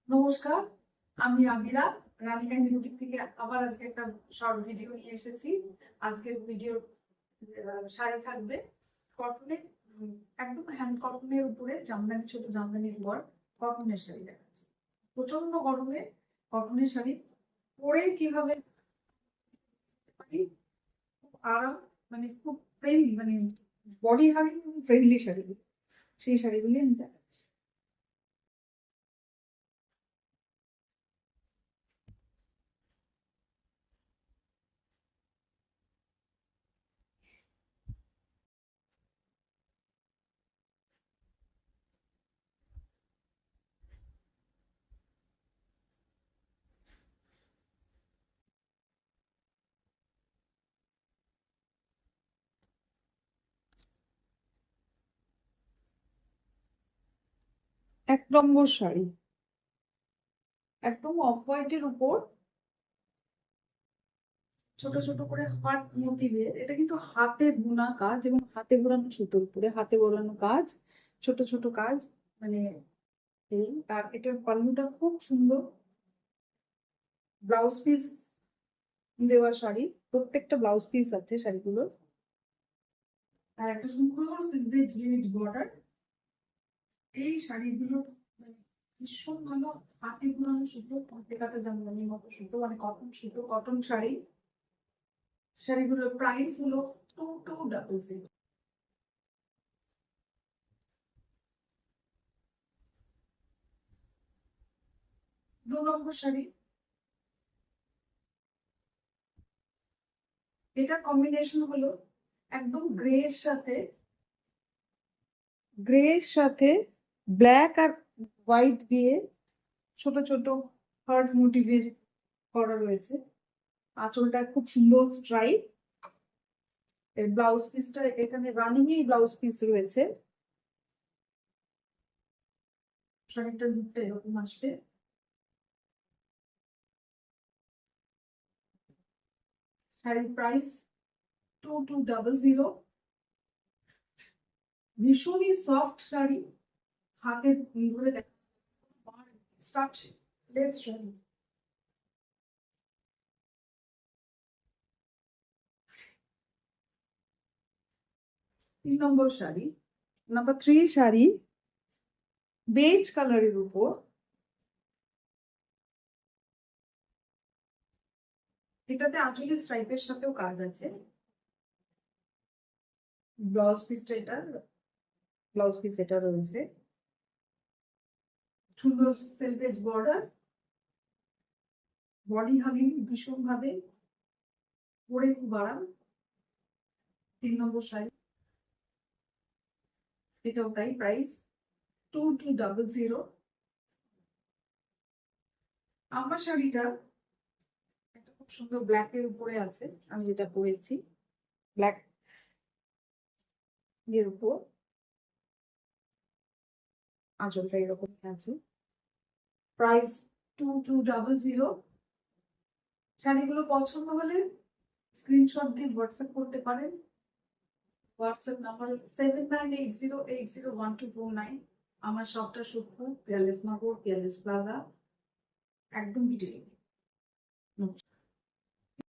নমস্কার, আমি আবিরা রানিকা ইউটিউব থেকে আবার আজকে একটা শর্ট ভিডিও নিয়ে এসেছি। আজকের ভিডিও শাড়ি থাকবে কটনের, একদম হ্যান্ড কটনের উপরে জামদানি, ছোট জামদানির উপর কটনের শাড়ি দেখাচ্ছি। প্রচন্ড গরমে কটনের শাড়ি পরে কিভাবে পারি, খুব আরাম, মানে খুব ফ্রেন্ডলি, মানে বডি হাগিং ফ্রেন্ডলি শাড়িগুলো, সেই শাড়িগুলি আমি দেখাচ্ছি। 1 নম্বর শাড়ি, একদম অফ হোয়াইটের উপর ছোট ছোট করে হার্ট মোটিভের, এটা কিন্তু হাতে বোনা কাজ এবং হাতে বোনানো সুতোর উপরে হাতে বোনানো কাজ, ছোট ছোট কাজ, মানে এই তার এটার পাল্লুটা খুব সুন্দর। ব্লাউজ পিস দেওয়া শাড়ি, প্রত্যেকটা ব্লাউজ পিস আছে শাড়িগুলোর। আর একটা সুন্দর সিলভেজ রেড বর্ডার। এই শাড়িগুলো মানে ভীষণ ভালো, হাতে বোনানো সুতো, হাতে কাটা জামদানির মতো সুতো, মানে কটন সুতো, কটন শাড়ি। শাড়িগুলোর প্রাইস হলো 2200। 2 নম্বর শাড়ি, এটা কম্বিনেশন হলো একদম গ্রে এর সাথে ব্ল্যাক আর হোয়াইট দিয়ে ছোট ছোট হার্ট মোটিভের করা রয়েছে। আঁচলটা খুব সুন্দর স্ট্রাইপ। এর ব্লাউজ পিসটা এখানে রানিং এই ব্লাউজ পিস রয়েছে। শাড়িটার লুকটা এরকম আসবে। শাড়ির প্রাইস 2200। ভীষণই সফট শাড়ি, হাতে ধরে দেখা স্টার্চ লেস শাড়ি। 3 নম্বর শাড়ি, নাম্বার 3 শাড়ি, বেজ কালারের উপর। এটাতে আঁচলের স্ট্রাইপের সাথেও কাজ আছে। ব্লাউজ পিসটা এটা, ব্লাউজ পিস এটা রয়েছে। সুন্দর সেলভেজ বর্ডার, বডি হাগিং ভীষণ ভাবে, পরে খুব আরাম। 3 নম্বর শাড়ি, এটাও তাই, প্রাইস 2200। আমার শাড়িটা একটা খুব সুন্দর ব্ল্যাক এর উপরে আছে, আমি যেটা পরেছি ব্ল্যাক এর উপর, আঁচলটা এরকম আছে। প্রাইস 2200। শাড়িগুলো পছন্দ হলে স্ক্রিনশট দিয়ে হোয়াটসঅ্যাপ করতে পারেন। WhatsApp number 7980801249। আমার শপটা সুখপুর পিয়ারলেস নগর, পিয়ারলেস প্লাজা, একদম ভিডিও।